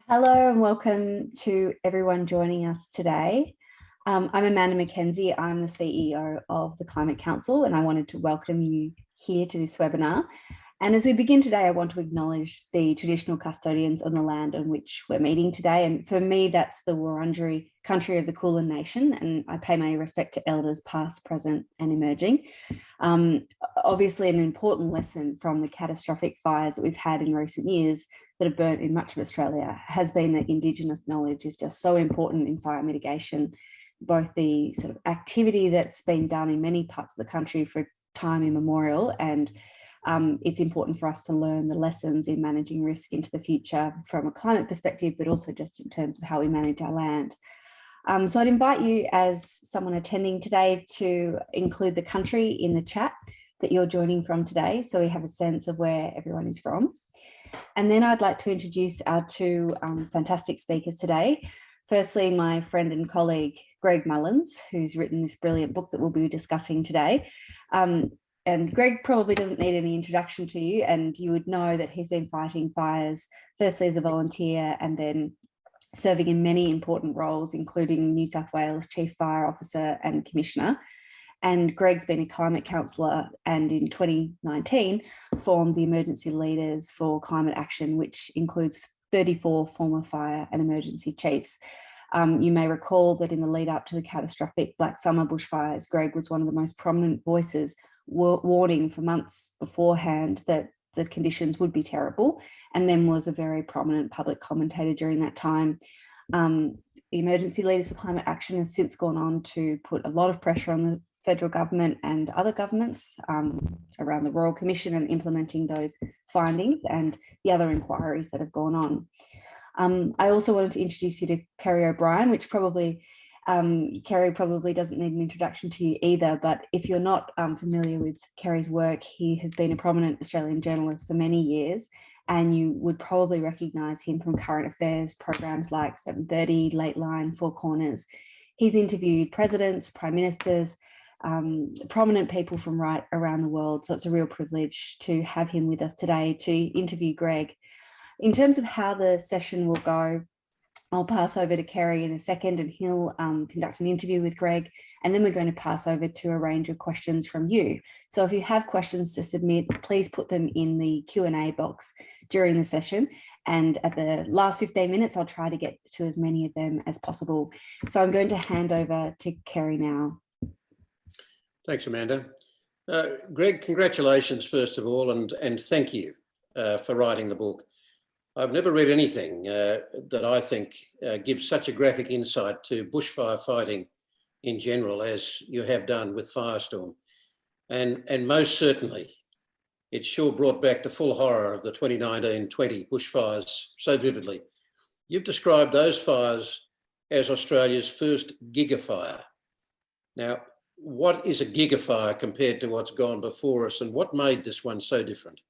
Hello and welcome to everyone joining us today. I'm Amanda McKenzie. I'm the CEO of the Climate Council, and I wanted to welcome you here to this webinar. And as we begin today, I want to acknowledge the traditional custodians on the land on which we're meeting today. And for me, that's the Wurundjeri country of the Kulin Nation. And I pay my respect to elders past, present and emerging. Obviously, an important lesson from the catastrophic fires that we've had in recent years that have burnt in much of Australia has been that Indigenous knowledge is just so important in fire mitigation, both the sort of activity that's been done in many parts of the country for time immemorial, and it's important for us to learn the lessons in managing risk into the future from a climate perspective, but also just in terms of how we manage our land. So I'd invite you as someone attending today to include the country in the chat that you're joining from today, so we have a sense of where everyone is from. And then I'd like to introduce our two fantastic speakers today. Firstly, my friend and colleague, Greg Mullins, who's written this brilliant book that we'll be discussing today. And Greg probably doesn't need any introduction to you, and you would know that he's been fighting fires, firstly as a volunteer and then serving in many important roles, including New South Wales Chief Fire Officer and Commissioner. And Greg's been a climate councillor and in 2019 formed the Emergency Leaders for Climate Action, which includes 34 former fire and emergency chiefs. You may recall that in the lead up to the catastrophic Black Summer bushfires, Greg was one of the most prominent voices warning for months beforehand that the conditions would be terrible, and then was a very prominent public commentator during that time. The Emergency Leaders for Climate Action has since gone on to put a lot of pressure on the federal government and other governments around the Royal Commission and implementing those findings and the other inquiries that have gone on. I also wanted to introduce you to Kerry O'Brien, which probably Kerry probably doesn't need an introduction to you either, but if you're not familiar with Kerry's work, he has been a prominent Australian journalist for many years, and you would probably recognise him from current affairs programs like 7:30, Late Line, Four Corners. He's interviewed presidents, prime ministers, prominent people from right around the world, so it's a real privilege to have him with us today to interview Greg. In terms of how the session will go, I'll pass over to Kerry in a second and he'll conduct an interview with Greg, and then we're going to pass over to a range of questions from you. So if you have questions to submit, please put them in the Q&A box during the session, and at the last 15 minutes I'll try to get to as many of them as possible. So I'm going to hand over to Kerry now. Thanks, Amanda. Greg, congratulations first of all, and thank you for writing the book. I've never read anything that I think gives such a graphic insight to bushfire fighting in general as you have done with Firestorm. And most certainly, it sure brought back the full horror of the 2019-20 bushfires so vividly. You've described those fires as Australia's first gigafire. Now, what is a gigafire compared to what's gone before us, and what made this one so different?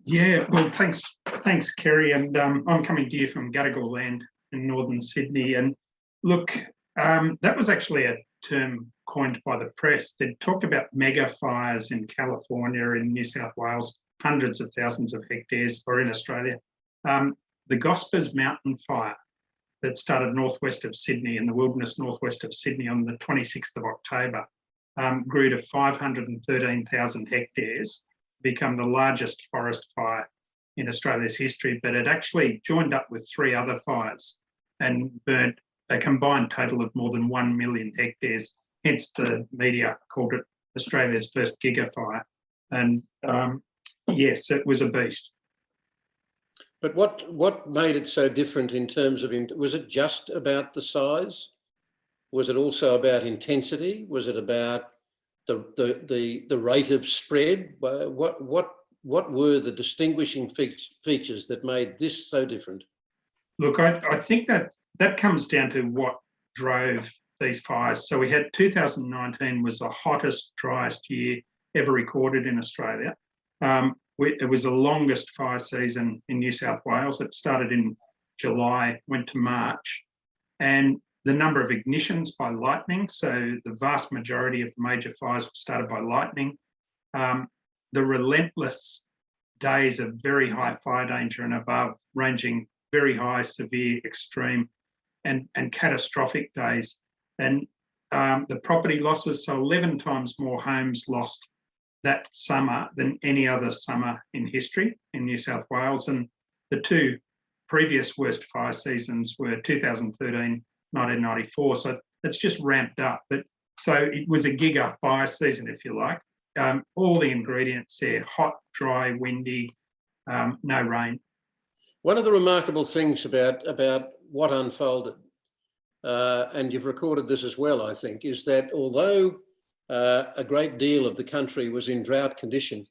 Yeah, well, thanks, Kerry. And I'm coming to you from Gadigal land in northern Sydney. And look, that was actually a term coined by the press. They talked about mega fires in California, in New South Wales, hundreds of thousands of hectares, or in Australia. The Gospers Mountain Fire that started northwest of Sydney, in the wilderness northwest of Sydney on the 26th of October, grew to 513,000 hectares, become the largest forest fire in Australia's history, but it actually joined up with 3 other fires and burnt a combined total of more than 1 million hectares. Hence the media called it Australia's first gigafire. And yes, it was a beast. But what made it so different in terms of, was it just about the size? Was it also about intensity? Was it about the rate of spread? What were the distinguishing features that made this so different? Look, I think that comes down to what drove these fires. So we had 2019 was the hottest, driest year ever recorded in Australia. It was the longest fire season in New South Wales. It started in July, went to March, and the number of ignitions by lightning. So the vast majority of the major fires were started by lightning. The relentless days of very high fire danger and above, ranging very high, severe, extreme, and catastrophic days. And the property losses, so 11 times more homes lost that summer than any other summer in history in New South Wales. And the two previous worst fire seasons were 2013, 1994. So it's just ramped up. But so it was a giga fire season, if you like. All the ingredients there: hot, dry, windy, no rain. One of the remarkable things about what unfolded, and you've recorded this as well, I think, is that although a great deal of the country was in drought condition,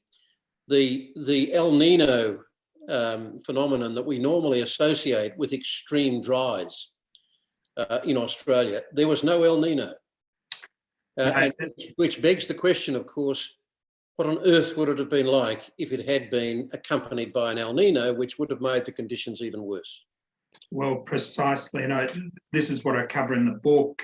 the El Nino phenomenon that we normally associate with extreme dries in Australia, there was no El Nino. Which begs the question, of course, what on earth would it have been like if it had been accompanied by an El Nino, which would have made the conditions even worse? Well, precisely. And this is what I cover in the book.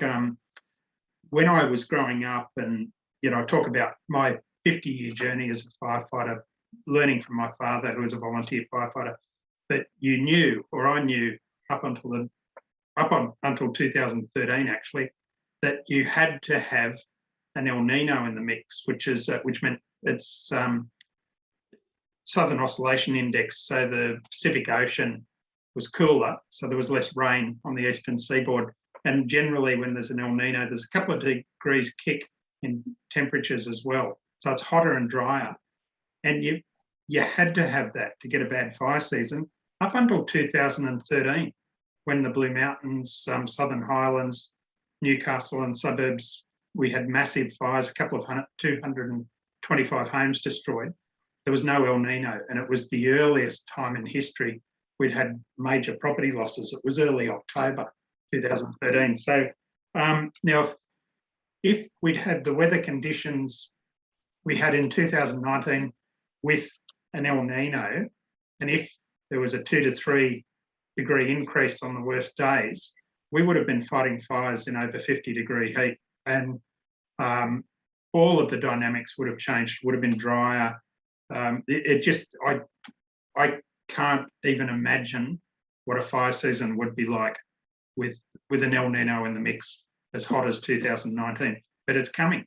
When I was growing up, and I talk about my 50-year journey as a firefighter, learning from my father, who was a volunteer firefighter, that you knew, or I knew up until 2013 actually, that you had to have an El Nino in the mix, which meant it's Southern Oscillation Index. So the Pacific Ocean was cooler, so there was less rain on the eastern seaboard. And generally, when there's an El Nino, there's a couple of degrees kick in temperatures as well. So it's hotter and drier. And you had to have that to get a bad fire season up until 2013, when the Blue Mountains, Southern Highlands, Newcastle and suburbs, we had massive fires, 225 homes destroyed. There was no El Nino, and it was the earliest time in history we'd had major property losses. It was early October 2013. So now, if we'd had the weather conditions we had in 2019 with an El Nino, and if there was a 2 to 3 degree increase on the worst days, we would have been fighting fires in over 50-degree heat, and all of the dynamics would have changed, would have been drier. I can't even imagine what a fire season would be like with an El Nino in the mix as hot as 2019, but it's coming.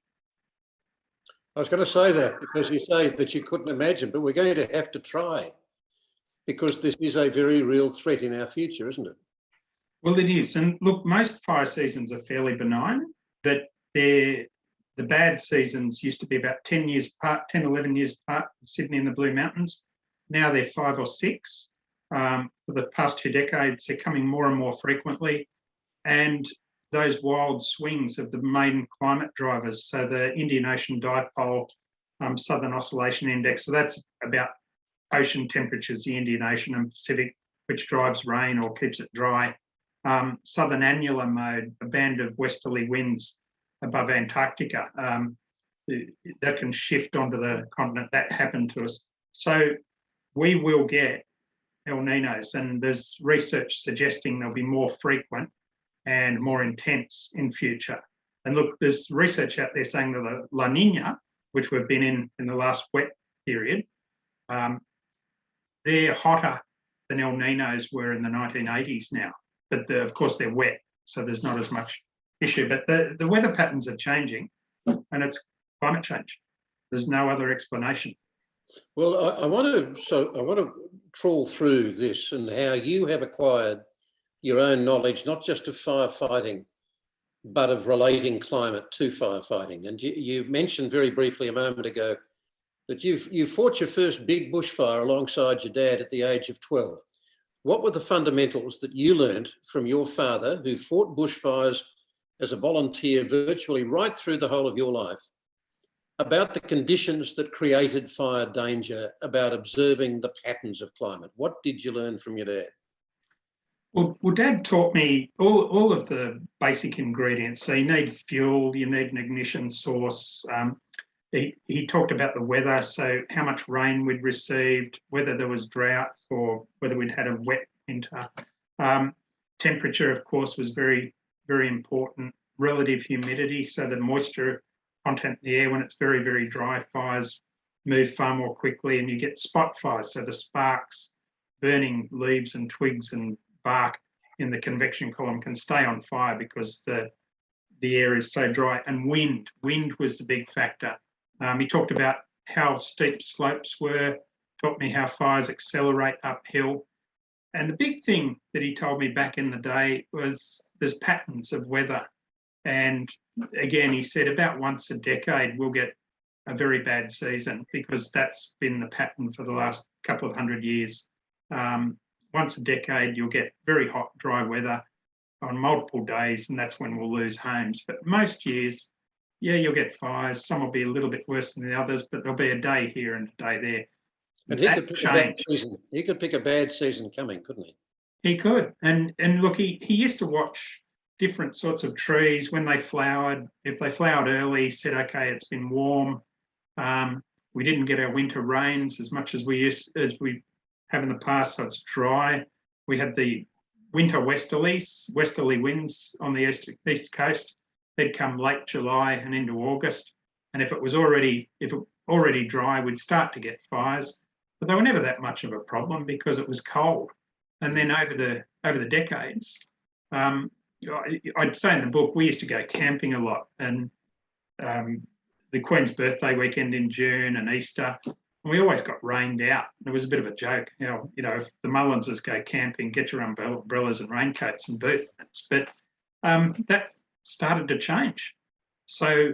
I was going to say that because you say that you couldn't imagine, but we're going to have to try, because this is a very real threat in our future, isn't it? Well, it is. And look, most fire seasons are fairly benign, but the bad seasons used to be about 10 years apart, 10, 11 years apart, Sydney and the Blue Mountains. Now they're 5 or 6. For the past 2 decades, they're coming more and more frequently. And those wild swings of the main climate drivers, so the Indian Ocean Dipole, Southern Oscillation Index, so that's about ocean temperatures, the Indian Ocean and Pacific, which drives rain or keeps it dry. Southern annular mode, a band of westerly winds above Antarctica, that can shift onto the continent. That happened to us. So we will get El Ninos, and there's research suggesting they'll be more frequent and more intense in future. And look, there's research out there saying that the La Nina, which we've been in the last wet period, they're hotter than El Ninos were in the 1980s now. But of course they're wet, so there's not as much issue. But the weather patterns are changing, and it's climate change. There's no other explanation. Well, I want to trawl through this and how you have acquired your own knowledge, not just of firefighting, but of relating climate to firefighting. And you mentioned very briefly a moment ago that you fought your first big bushfire alongside your dad at the age of 12. What were the fundamentals that you learned from your father, who fought bushfires as a volunteer virtually right through the whole of your life, about the conditions that created fire danger, about observing the patterns of climate? What did you learn from your dad? Well, Dad taught me all of the basic ingredients. So you need fuel, you need an ignition source. He talked about the weather, so how much rain we'd received, whether there was drought or whether we'd had a wet winter. Temperature, of course, was very, very important. Relative humidity, so the moisture content in the air, when it's very, very dry, fires move far more quickly and you get spot fires. So the sparks burning leaves and twigs and bark in the convection column can stay on fire because the air is so dry. And wind was the big factor. He talked about how steep slopes were, taught me how fires accelerate uphill. And the big thing that he told me back in the day was there's patterns of weather. And again, he said about once a decade we'll get a very bad season because that's been the pattern for the last couple of 100 years. Once a decade, you'll get very hot, dry weather on multiple days, and that's when we'll lose homes. But most years, yeah, you'll get fires. Some will be a little bit worse than the others, but there'll be a day here and a day there. And he could pick a bad season. He could pick a bad season coming, couldn't he? He could. And look, he used to watch different sorts of trees when they flowered. If they flowered early, he said, okay, it's been warm. We didn't get our winter rains as much as we have in the past, so it's dry. We had the winter westerly winds on the east coast. They'd come late July and into August. And if it was already dry, we'd start to get fires. But they were never that much of a problem because it was cold. And then over the decades, I'd say in the book, we used to go camping a lot. And the Queen's birthday weekend in June and Easter, we always got rained out. It was a bit of a joke. You know, if the Mullinses go camping, get your umbrellas and raincoats and boots. But that started to change. So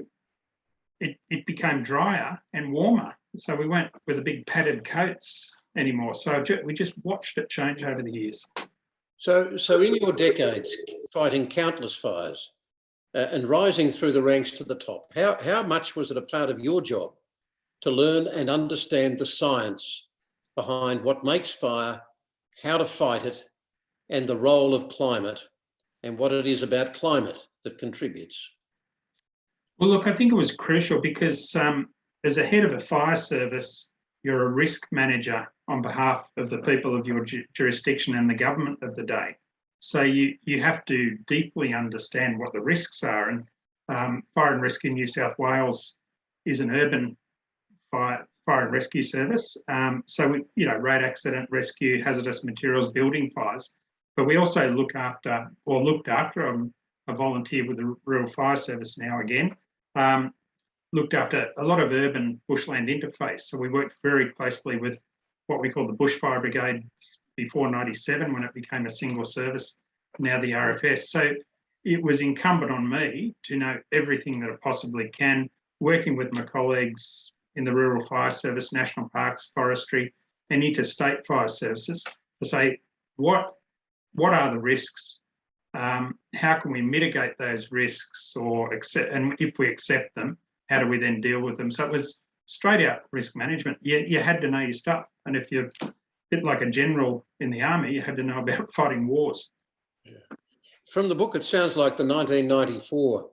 it became drier and warmer. So we weren't with the big padded coats anymore. So we just watched it change over the years. So in your decades, fighting countless fires and rising through the ranks to the top, how much was it a part of your job to learn and understand the science behind what makes fire, how to fight it, and the role of climate, and what it is about climate that contributes? Well, look, I think it was crucial because as a head of a fire service, you're a risk manager on behalf of the people of your jurisdiction and the government of the day. So you have to deeply understand what the risks are. And Fire and Rescue New South Wales is an urban fire and rescue service. So we, road accident rescue, hazardous materials, building fires. But we also looked after, I'm a volunteer with the Rural Fire Service now again, looked after a lot of urban bushland interface. So we worked very closely with what we call the Bushfire Brigade before 97 when it became a single service, now the RFS. So it was incumbent on me to know everything that I possibly can, working with my colleagues in the Rural Fire Service, National Parks, Forestry, and interstate fire services to say, what are the risks? How can we mitigate those risks and if we accept them, how do we then deal with them? So it was straight out risk management. You had to know your stuff. And if you're a bit like a general in the army, you had to know about fighting wars. Yeah. From the book, it sounds like the 1994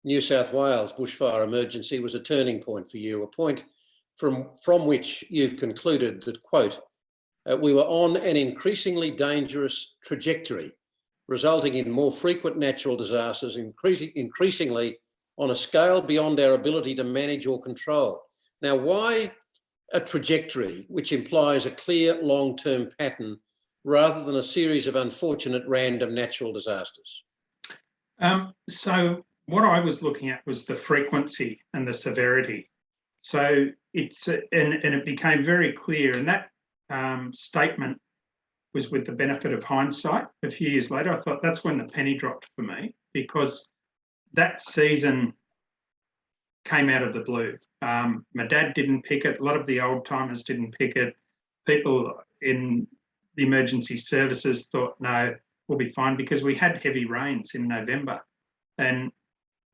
New South Wales bushfire emergency was a turning point for you, a point from which you've concluded that, quote, we were on an increasingly dangerous trajectory, resulting in more frequent natural disasters, increasingly on a scale beyond our ability to manage or control. Now, why a trajectory which implies a clear long-term pattern rather than a series of unfortunate random natural disasters? So what I was looking at was the frequency and the severity. So it became very clear, and that statement was with the benefit of hindsight. A few years later, I thought that's when the penny dropped for me, because that season came out of the blue. My dad didn't pick it. A lot of the old timers didn't pick it. People in the emergency services thought, no, we'll be fine, because we had heavy rains in November. And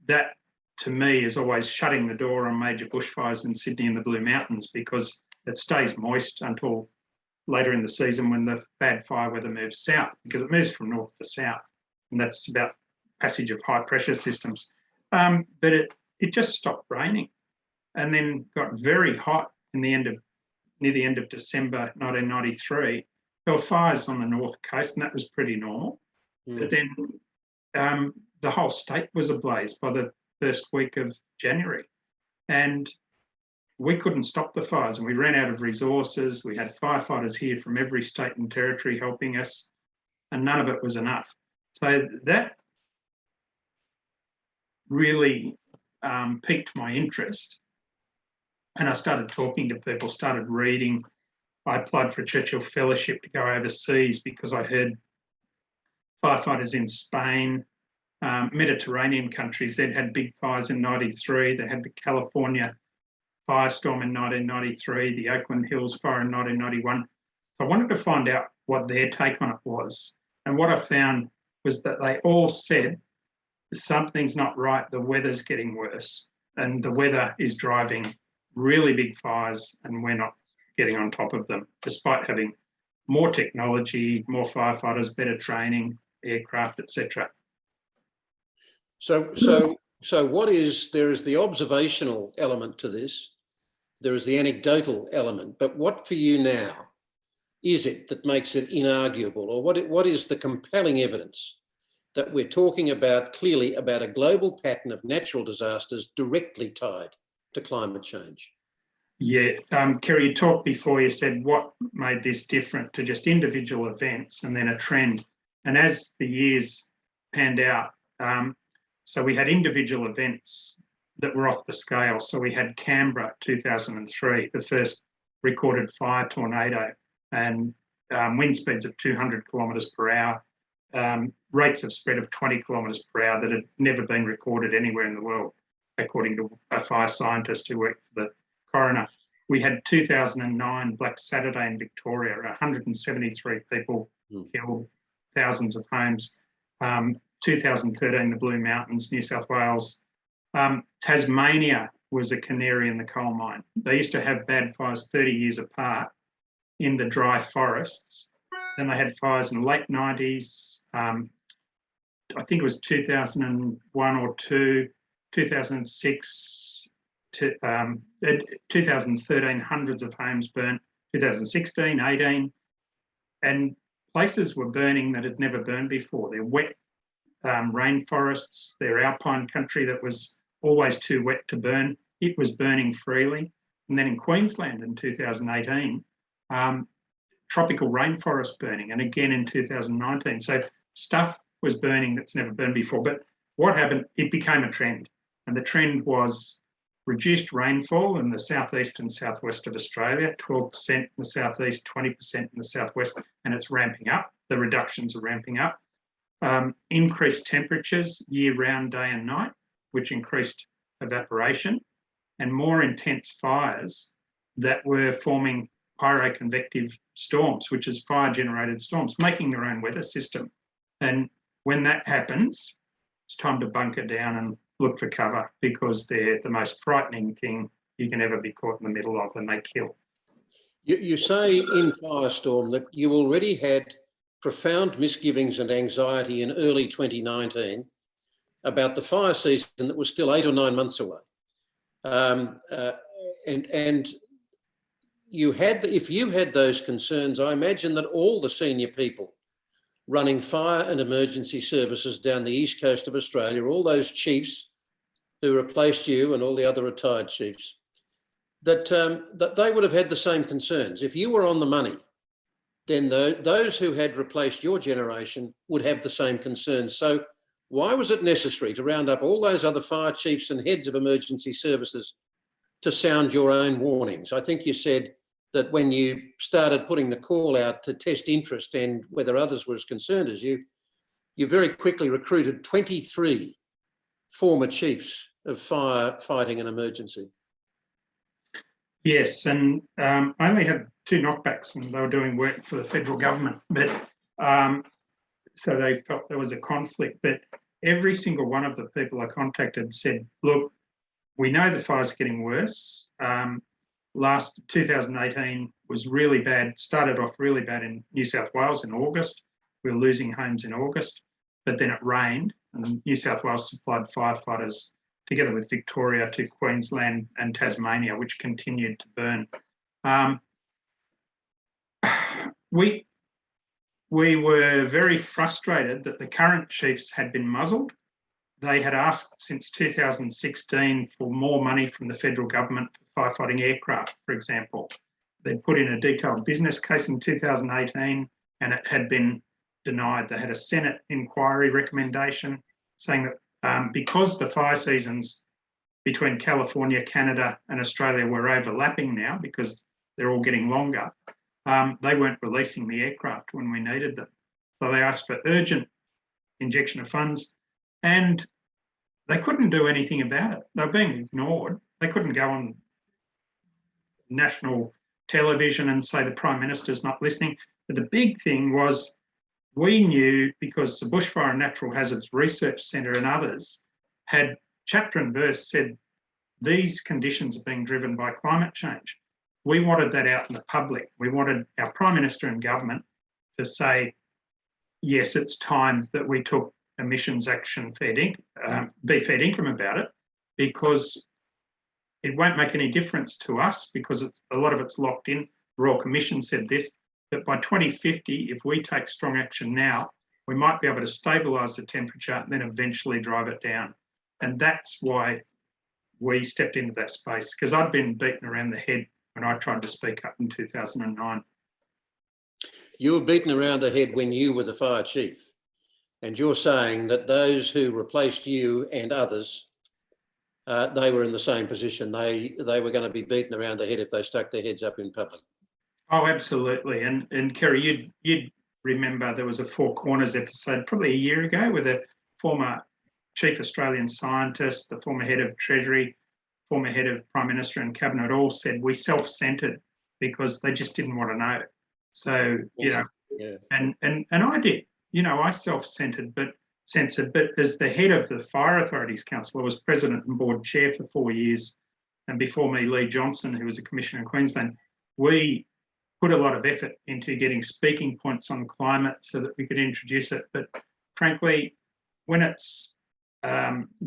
that, to me, is always shutting the door on major bushfires in Sydney and the Blue Mountains, because it stays moist until later in the season when the bad fire weather moves south, because it moves from north to south. And that's about passage of high pressure systems. But it just stopped raining and then got very hot near the end of December 1993. There were fires on the north coast, and that was pretty normal. But then the whole state was ablaze by the first week of January. And we couldn't stop the fires and we ran out of resources. We had firefighters here from every state and territory helping us, and none of it was enough. So that really piqued my interest. And I started talking to people, started reading. I applied for a Churchill Fellowship to go overseas because I'd heard firefighters in Spain, Mediterranean countries, they'd had big fires in '93. They had the California Firestorm in 1993, the Oakland Hills Fire in 1991. So I wanted to find out what their take on it was. And what I found was that they all said, something's not right, the weather's getting worse. And the weather is driving really big fires and we're not getting on top of them, despite having more technology, more firefighters, better training, aircraft, etc. So there is the observational element to this, there is the anecdotal element, but what for you now is it that makes it inarguable, or what is the compelling evidence that we're talking about clearly about a global pattern of natural disasters directly tied to climate change? Yeah, Kerry, you talked before, you said what made this different to just individual events and then a trend. And as the years panned out, so we had individual events that were off the scale. So we had Canberra 2003, the first recorded fire tornado, and wind speeds of 200 kilometres per hour, rates of spread of 20 kilometres per hour that had never been recorded anywhere in the world, according to a fire scientist who worked for the coroner. We had 2009 Black Saturday in Victoria, 173 people killed, thousands of homes. 2013, the Blue Mountains, New South Wales. Tasmania was a canary in the coal mine. They used to have bad fires 30 years apart in the dry forests. Then they had fires in the late 90s. I think it was 2001 or 2, 2006, 2013, hundreds of homes burnt, 2016, 18. And places were burning that had never burned before. They're wet rainforests, they're alpine country that was always too wet to burn. It was burning freely. And then in Queensland in 2018, tropical rainforest burning, and again in 2019. So stuff was burning that's never burned before. But what happened, it became a trend. And the trend was reduced rainfall in the southeast and southwest of Australia, 12% in the southeast, 20% in the southwest, and it's ramping up. The reductions are ramping up. Increased temperatures year-round, day and night, which increased evaporation, and more intense fires that were forming pyroconvective storms, which is fire-generated storms, making their own weather system. And when that happens, it's time to bunker down and look for cover, because they're the most frightening thing you can ever be caught in the middle of, and they kill. You say in Firestorm that you already had profound misgivings and anxiety in early 2019 about the fire season that was still 8 or 9 months away. And you had, if you had those concerns, I imagine that all the senior people running fire and emergency services down the east coast of Australia, all those chiefs who replaced you and all the other retired chiefs, that they would have had the same concerns. If you were on the money, then those who had replaced your generation would have the same concerns. So why was it necessary to round up all those other fire chiefs and heads of emergency services to sound your own warnings? I think you said that when you started putting the call out to test interest and whether others were as concerned as you very quickly recruited 23 former chiefs of firefighting and emergency. Yes, and I only had 2 knockbacks, and they were doing work for the federal government. But so they felt there was a conflict. But every single one of the people I contacted said, look, we know the fire's getting worse. Last 2018 was really bad, started off really bad in New South Wales in August. We were losing homes in August, but then it rained, and New South Wales supplied firefighters together with Victoria to Queensland and Tasmania, which continued to burn. We were very frustrated that the current chiefs had been muzzled they had asked since 2016 for more money from the federal government for firefighting aircraft, for example. They put in a detailed business case in 2018 and it had been denied. They had a Senate inquiry recommendation saying that because the fire seasons between California, Canada and Australia were overlapping now because they're all getting longer, they weren't releasing the aircraft when we needed them. So they asked for urgent injection of funds and they couldn't do anything about it. They were being ignored. They couldn't go on national television and say the Prime Minister's not listening. But the big thing was we knew, because the Bushfire and Natural Hazards Research Centre and others had chapter and verse said these conditions are being driven by climate change. We wanted that out in the public. We wanted our Prime Minister and government to say, yes, it's time that we took emissions action be fair income about it, because it won't make any difference to us because a lot of it's locked in. The Royal Commission said this, that by 2050, if we take strong action now, we might be able to stabilise the temperature and then eventually drive it down. And that's why we stepped into that space, because I'd been beaten around the head when I tried to speak up in 2009. You were beaten around the head when you were the fire chief. And you're saying that those who replaced you and others, they were in the same position. They were going to be beaten around the head if they stuck their heads up in public. Oh, absolutely. And Kerry, you'd remember there was a Four Corners episode probably a year ago with a former Chief Australian Scientist, the former Head of Treasury, former Head of Prime Minister and Cabinet all said we self-centred because they just didn't want to know. So, you know, yeah. And I did. You know, I self-censored, but as the head of the Fire Authorities Council, I was president and board chair for 4 years. And before me, Lee Johnson, who was a commissioner in Queensland, we put a lot of effort into getting speaking points on climate so that we could introduce it. But frankly, when it's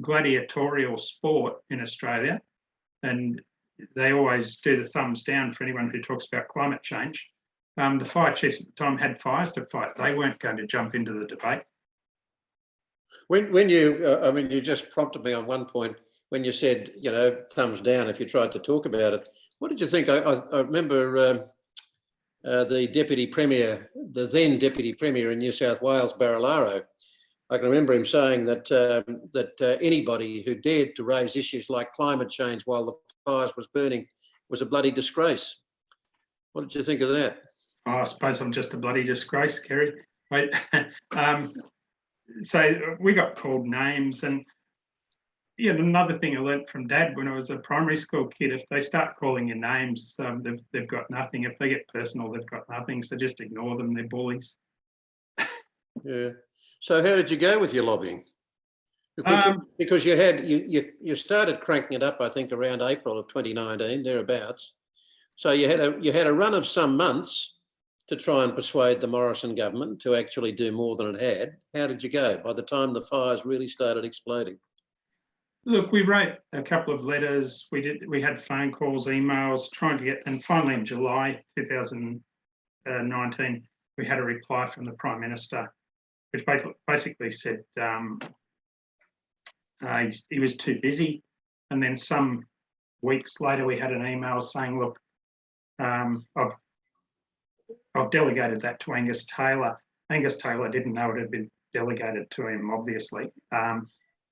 gladiatorial sport in Australia, and they always do the thumbs down for anyone who talks about climate change, the fire chiefs at the time had fires to fight. They weren't going to jump into the debate. When you, I mean, you just prompted me on one point when you said, you know, thumbs down if you tried to talk about it. What did you think? I remember the Deputy Premier, the then Deputy Premier in New South Wales, Barilaro. I can remember him saying that anybody who dared to raise issues like climate change while the fires was burning was a bloody disgrace. What did you think of that? Oh, I suppose I'm just a bloody disgrace, Kerry. Wait, so we got called names, and yeah, another thing I learnt from Dad when I was a primary school kid: if they start calling you names, they've got nothing. If they get personal, they've got nothing. So just ignore them; they're bullies. Yeah. So how did you go with your lobbying? Because you started cranking it up, I think, around April of 2019, thereabouts. So you had a run of some months to try and persuade the Morrison government to actually do more than it had. How did you go by the time the fires really started exploding? Look, we wrote a couple of letters. We had phone calls, emails, trying to get, and finally in July 2019, we had a reply from the Prime Minister, which basically said he was too busy. And then some weeks later, we had an email saying, look, I've delegated that to Angus Taylor. Angus Taylor didn't know it had been delegated to him, obviously.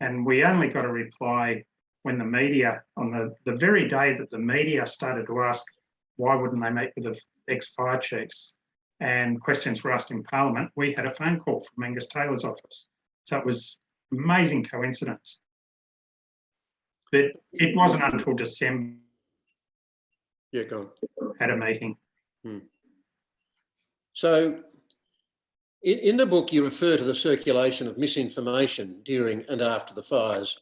And we only got a reply when the media, on the very day that the media started to ask, why wouldn't they meet with the ex-fire chiefs? And questions were asked in Parliament, we had a phone call from Angus Taylor's office. So it was an amazing coincidence. But it wasn't until December had a meeting. So in the book, you refer to the circulation of misinformation during and after the fires,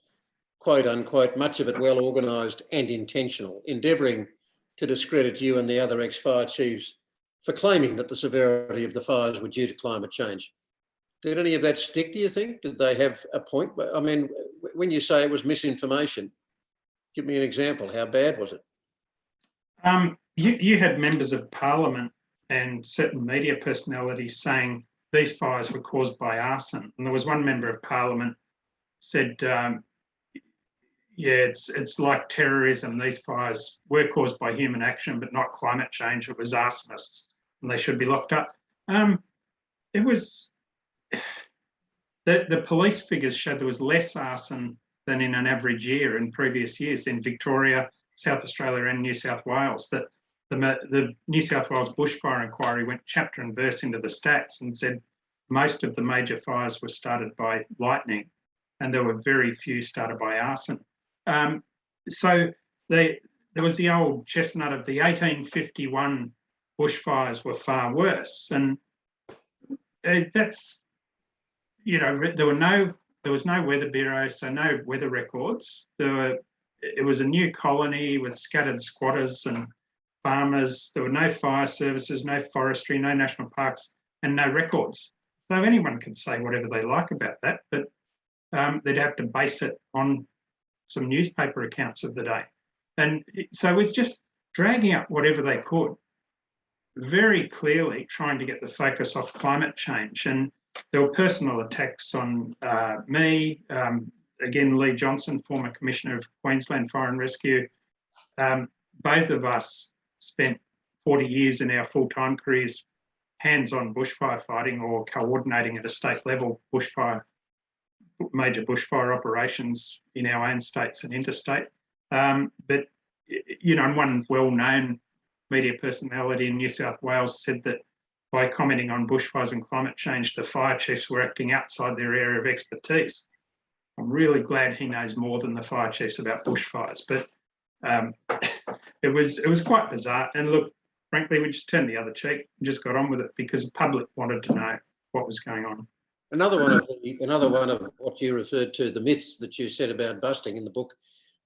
quote unquote, much of it well organised and intentional, endeavouring to discredit you and the other ex-fire chiefs for claiming that the severity of the fires were due to climate change. Did any of that stick, do you think? Did they have a point? I mean, when you say it was misinformation, give me an example. How bad was it? You had members of Parliament and certain media personalities saying these fires were caused by arson. And there was one member of Parliament said, yeah, it's like terrorism. These fires were caused by human action, but not climate change. It was arsonists, and they should be locked up. It was the police figures showed there was less arson than in an average year in previous years in Victoria, South Australia, and New South Wales. That the New South Wales bushfire inquiry went chapter and verse into the stats and said most of the major fires were started by lightning, and there were very few started by arson. So there was the old chestnut of the 1851 bushfires were far worse, and that's, you know, there was no weather bureau, so no weather records. It was a new colony with scattered squatters and farmers. There were no fire services, no forestry, no national parks, and no records. So anyone could say whatever they like about that, but they'd have to base it on some newspaper accounts of the day. And so it was just dragging up whatever they could, very clearly trying to get the focus off climate change. And there were personal attacks on me, again, Lee Johnson, former Commissioner of Queensland Fire and Rescue. Both of us spent 40 years in our full-time careers hands-on bushfire fighting or coordinating at a state level major bushfire operations in our own states and interstate. But, you know, one well-known media personality in New South Wales said that by commenting on bushfires and climate change, the fire chiefs were acting outside their area of expertise. I'm really glad he knows more than the fire chiefs about bushfires, but it was quite bizarre. And look, frankly, we just turned the other cheek and just got on with it because the public wanted to know what was going on. Another one of what you referred to, the myths that you said about busting in the book,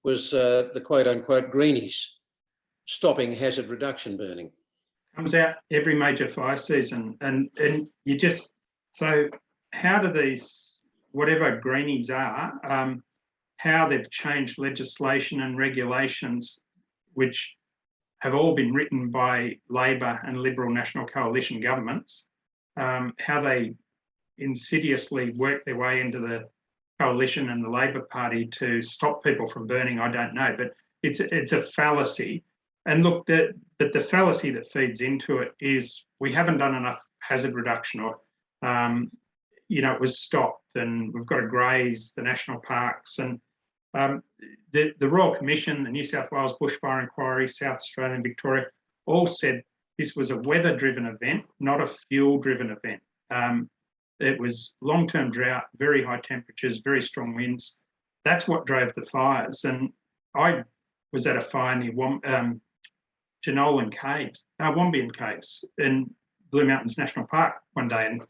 was the quote-unquote greenies stopping hazard reduction burning. Comes out every major fire season, and you just, so how do these, whatever greenies are, how they've changed legislation and regulations, which have all been written by Labor and Liberal National Coalition governments, how they insidiously work their way into the coalition and the Labor Party to stop people from burning, I don't know, but it's a fallacy. And look, but the fallacy that feeds into it is we haven't done enough hazard reduction, or you know, it was stopped, and we've got to graze the national parks. And the Royal Commission, the New South Wales Bushfire Inquiry, South Australia and Victoria all said this was a weather-driven event, not a fuel-driven event. It was long-term drought, very high temperatures, very strong winds. That's what drove the fires. And I was at a fire near Wombian Caves in Blue Mountains National Park one day, and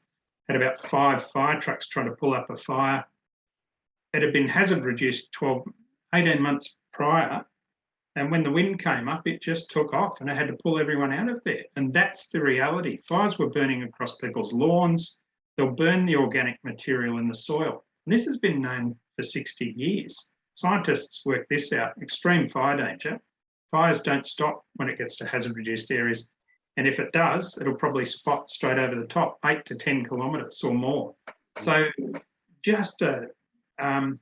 had about 5 fire trucks trying to pull up a fire. It had been hazard reduced 18 months prior, and when the wind came up, it just took off, and I had to pull everyone out of there. And that's the reality. Fires were burning across people's lawns. They'll burn the organic material in the soil. And this has been known for 60 years. Scientists work this out. Extreme fire danger. Fires don't stop when it gets to hazard reduced areas. And if it does, it'll probably spot straight over the top, 8 to 10 kilometres or more. So just and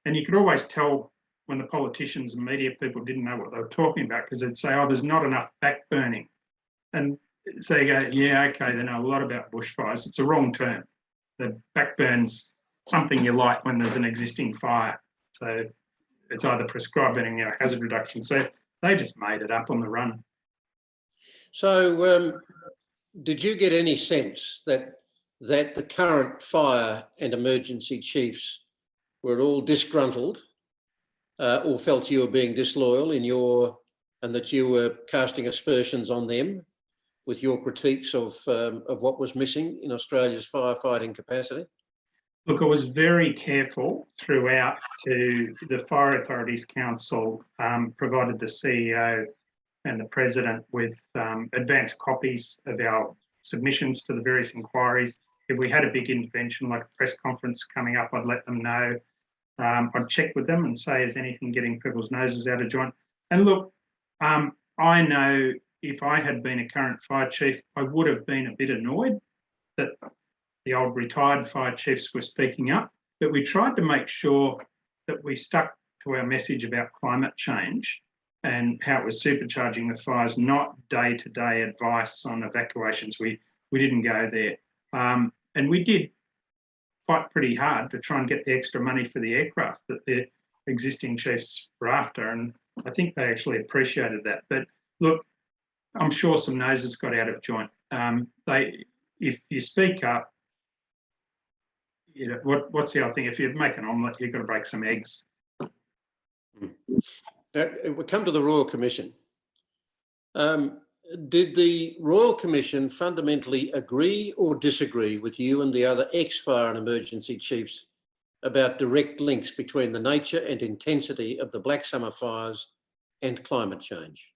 you could always tell when the politicians and media people didn't know what they were talking about, because they'd say, oh, there's not enough backburning. And so you go, yeah, okay, they know a lot about bushfires. It's a wrong term. The backburn's something you light when there's an existing fire. So it's either prescribed burning or hazard reduction. So they just made it up on the run. So did you get any sense that the current fire and emergency chiefs were all disgruntled or felt you were being disloyal and that you were casting aspersions on them with your critiques of what was missing in Australia's firefighting capacity? Look, I was very careful throughout to the Fire Authorities Council provided the CEO and the President with advanced copies of our submissions to the various inquiries. If we had a big intervention like a press conference coming up, I'd let them know. I'd check with them and say, is anything getting people's noses out of joint? And look, I know if I had been a current fire chief, I would have been a bit annoyed that the old retired fire chiefs were speaking up. but we tried to make sure that we stuck to our message about climate change and how it was supercharging the fires, not day-to-day advice on evacuations. We didn't go there. And we did fight pretty hard to try and get the extra money for the aircraft that the existing chiefs were after. And I think they actually appreciated that. But look, I'm sure some noses got out of joint. If you speak up, you know, what's the other thing? If you make an omelette, you've got to break some eggs. Now, we come to the Royal Commission. Did the Royal Commission fundamentally agree or disagree with you and the other ex-fire and emergency chiefs about direct links between the nature and intensity of the Black Summer fires and climate change?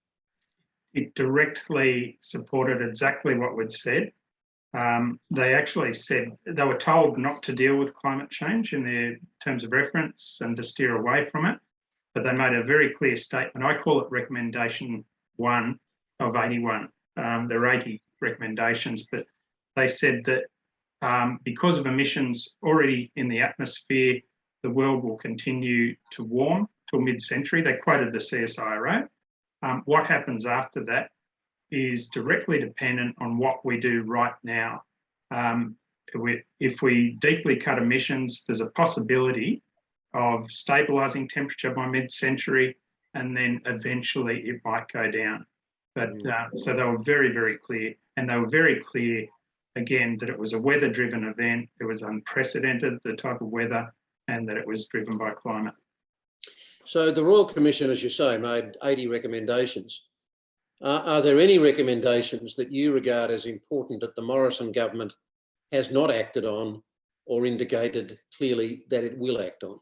It directly supported exactly what we'd said. They actually said they were told not to deal with climate change in their terms of reference and to steer away from it, but they made a very clear statement. I call it recommendation 1 of 81. There are 80 recommendations, but they said that because of emissions already in the atmosphere, the world will continue to warm till mid-century. They quoted the CSIRO. What happens after that is directly dependent on what we do right now. If we deeply cut emissions, there's a possibility of stabilising temperature by mid-century, and then eventually it might go down. But so they were very, very clear, and they were very clear again that it was a weather-driven event. It was unprecedented, the type of weather, and that it was driven by climate. So the Royal Commission, as you say, made 80 recommendations. Are there any recommendations that you regard as important that the Morrison government has not acted on or indicated clearly that it will act on?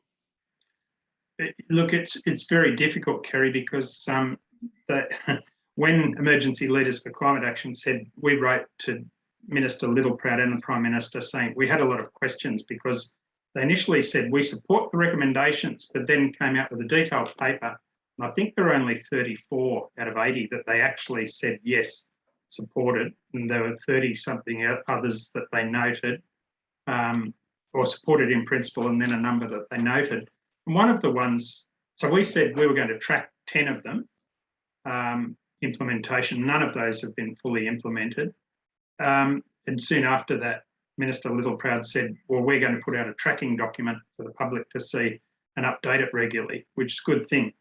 Look, it's very difficult, Kerry, because when emergency leaders for climate action said, we wrote to Minister Littleproud and the Prime Minister saying we had a lot of questions because they initially said we support the recommendations, but then came out with a detailed paper. And I think there were only 34 out of 80 that they actually said yes, supported. And there were 30-something others that they noted or supported in principle, and then a number that they noted. And one of the ones, so we said we were going to track 10 of them, implementation. None of those have been fully implemented. And soon after that, Minister Littleproud said, well, we're going to put out a tracking document for the public to see and update it regularly, which is a good thing.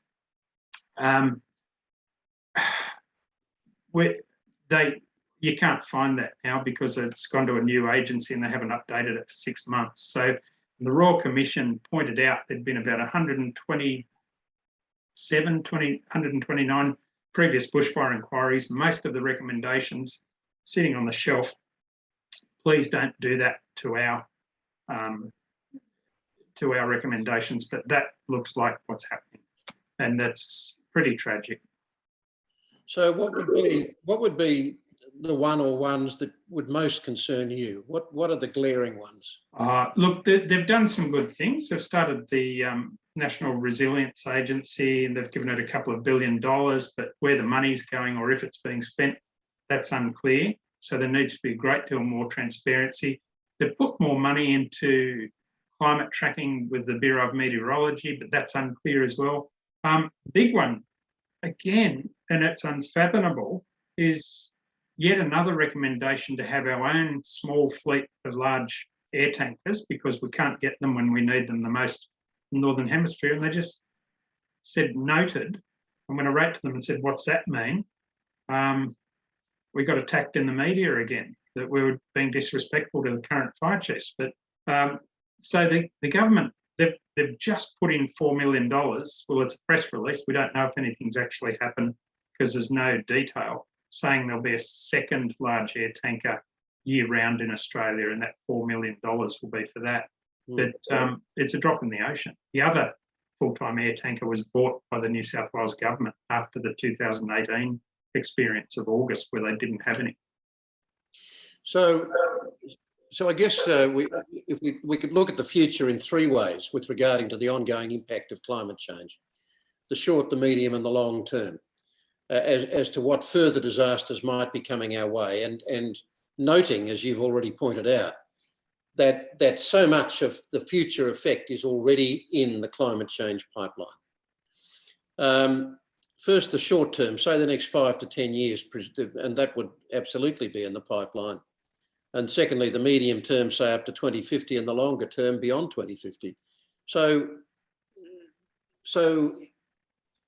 You can't find that now because it's gone to a new agency and they haven't updated it for 6 months. So the Royal Commission pointed out there'd been about 129 previous bushfire inquiries, most of the recommendations sitting on the shelf. Please don't do that to our recommendations, but that looks like what's happening, and that's pretty tragic. So what would be the one or ones that would most concern you? What are the glaring ones? Look, they've done some good things. They've started the National Resilience Agency and they've given it a couple of $1 billion, but where the money's going or if it's being spent, that's unclear. So there needs to be a great deal more transparency. They've put more money into climate tracking with the Bureau of Meteorology, but that's unclear as well. Big one, again, and it's unfathomable, is yet another recommendation to have our own small fleet of large air tankers because we can't get them when we need them the most in the Northern Hemisphere. And they just said noted. And when I wrote to them and said, what's that mean? We got attacked in the media again, that we were being disrespectful to the current fire chiefs. But so the government, they've just put in $4 million. Well, it's a press release. We don't know if anything's actually happened because there's no detail, saying there'll be a second large air tanker year-round in Australia, and that $4 million will be for that. But it's a drop in the ocean. The other full-time air tanker was bought by the New South Wales government after the 2018 experience of August, where they didn't have any. So I guess if we could look at the future in 3 ways with regarding to the ongoing impact of climate change: the short, the medium, and the long term, as to what further disasters might be coming our way, and noting, as you've already pointed out, that so much of the future effect is already in the climate change pipeline. First, the short term, say the next 5 to 10 years, and that would absolutely be in the pipeline. And secondly, the medium term, say up to 2050, and the longer term beyond 2050. So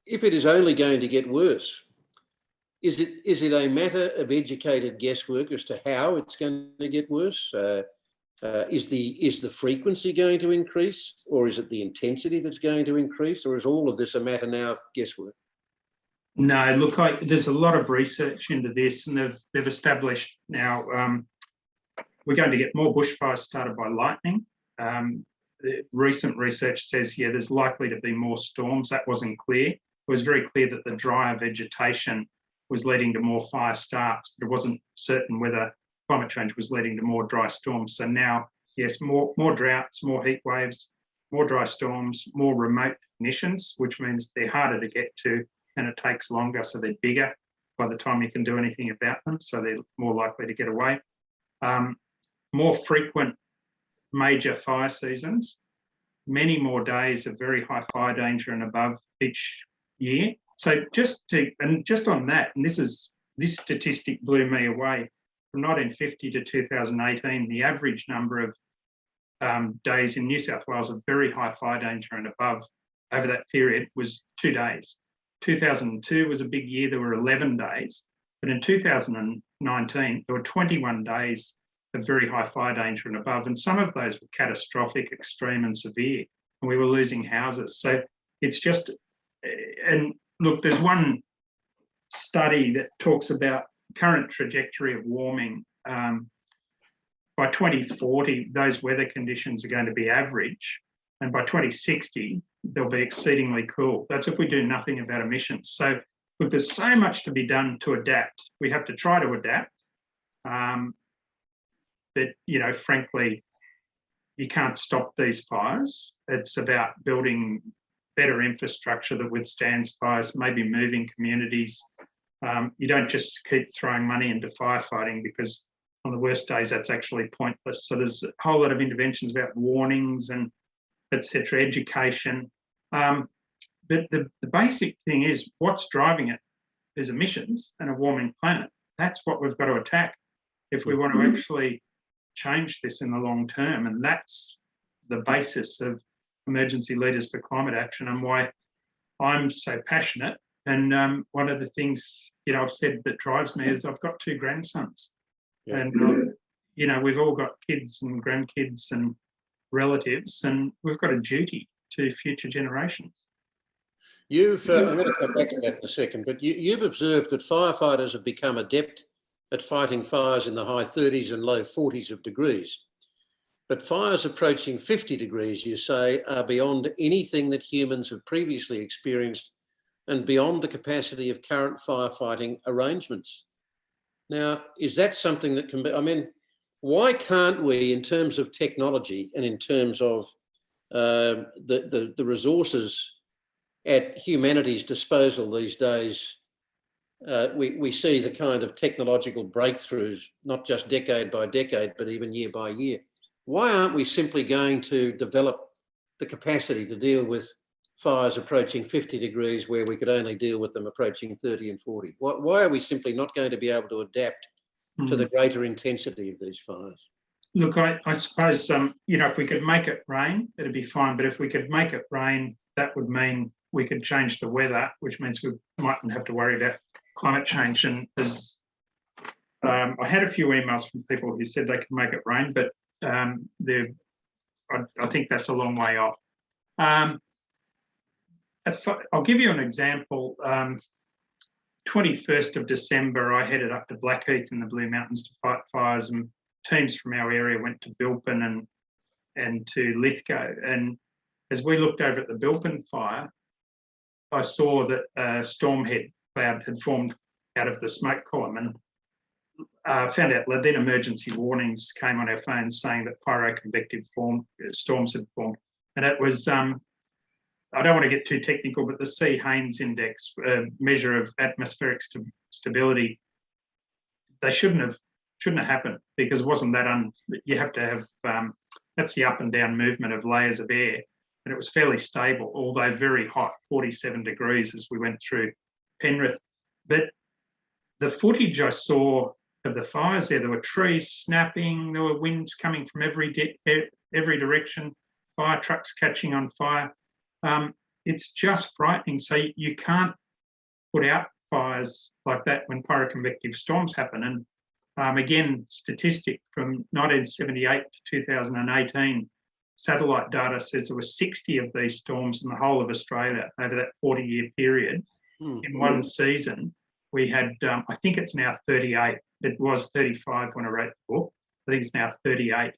if it is only going to get worse, is it a matter of educated guesswork as to how it's going to get worse? Is the frequency going to increase, or is it the intensity that's going to increase, or is all of this a matter now of guesswork? No, look, there's a lot of research into this, and they've established now we're going to get more bushfires started by lightning. The recent research says, yeah, there's likely to be more storms. That wasn't clear. It was very clear that the drier vegetation was leading to more fire starts, but it wasn't certain whether climate change was leading to more dry storms. So now, yes, more droughts, more heat waves, more dry storms, more remote ignitions, which means they're harder to get to and it takes longer, so they're bigger by the time you can do anything about them, so they're more likely to get away. More frequent major fire seasons, many more days of very high fire danger and above each year. So just on that, and this statistic blew me away. From 1950 to 2018, the average number of days in New South Wales of very high fire danger and above over that period was 2 days. 2002 was a big year, there were 11 days. But in 2019, there were 21 days of very high fire danger and above. And some of those were catastrophic, extreme and severe. And we were losing houses. So it's just, and look, there's one study that talks about current trajectory of warming. By 2040, those weather conditions are going to be average. And by 2060, they'll be exceedingly cool. That's if we do nothing about emissions. So look, there's so much to be done to adapt. We have to try to adapt. But, you know, frankly, you can't stop these fires. It's about building better infrastructure that withstands fires, maybe moving communities. You don't just keep throwing money into firefighting, because on the worst days, that's actually pointless. So there's a whole lot of interventions about warnings and et cetera, education. But the basic thing is, what's driving it is emissions and a warming planet. That's what we've got to attack if we want to actually change this in the long term. And that's the basis of Emergency Leaders for Climate Action, and why I'm so passionate. And one of the things, you know, I've said that drives me is I've got 2 grandsons. Yeah. And, you know, we've all got kids and grandkids and relatives, and we've got a duty to future generations. I'm going to come back to that in a second, but you've observed that firefighters have become adept at fighting fires in the high 30s and low 40s of degrees. But fires approaching 50 degrees, you say, are beyond anything that humans have previously experienced and beyond the capacity of current firefighting arrangements. Now, is that something that can be, I mean, why can't we, in terms of technology and in terms of the resources at humanity's disposal these days, we see the kind of technological breakthroughs, not just decade by decade, but even year by year. Why aren't we simply going to develop the capacity to deal with fires approaching 50 degrees where we could only deal with them approaching 30 and 40? Why are we simply not going to be able to adapt to the greater intensity of these fires? Look, I suppose, you know, if we could make it rain, it'd be fine. But if we could make it rain, that would mean we could change the weather, which means we mightn't have to worry about climate change. And as I had a few emails from people who said they could make it rain, but I think that's a long way off. I'll give you an example. 21st of December, I headed up to Blackheath in the Blue Mountains to fight fires, and teams from our area went to Bilpin and to Lithgow. And as we looked over at the Bilpin fire, I saw that a storm head cloud had formed out of the smoke column, and found out that then emergency warnings came on our phones saying that pyroconvective storms had formed. And it was, I don't want to get too technical, but the C. Haynes index, measure of atmospheric stability, they shouldn't have happened, because it wasn't that you have to have that's the up and down movement of layers of air. And it was fairly stable, although very hot, 47 degrees as we went through Penrith. But the footage I saw of the fires there were trees snapping, there were winds coming from every direction, fire trucks catching on fire. It's just frightening. So you can't put out fires like that when pyroconvective storms happen. And again, statistic from 1978 to 2018, satellite data says there were 60 of these storms in the whole of Australia over that 40-year period. In one season, we had, I think it's now 38. It was 35 when I wrote the book. I think it's now 38.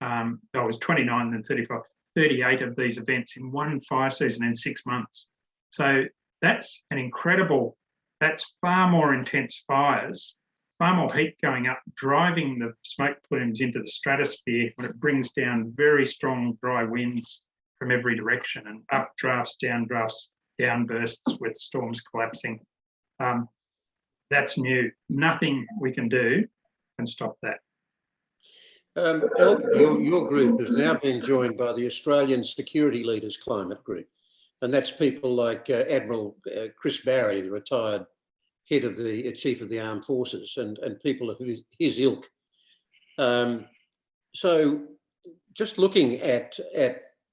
I was 29 and 35. 38 of these events in one fire season in 6 months. So that's an incredible, that's far more intense fires, far more heat going up, driving the smoke plumes into the stratosphere when it brings down very strong dry winds from every direction and updrafts, downbursts with storms collapsing. That's new. Nothing we can do can stop that. Your group has now been joined by the Australian Security Leaders Climate Group, and that's people like Admiral Chris Barry, the retired head of the Chief of the Armed Forces, and people of his ilk. So just looking at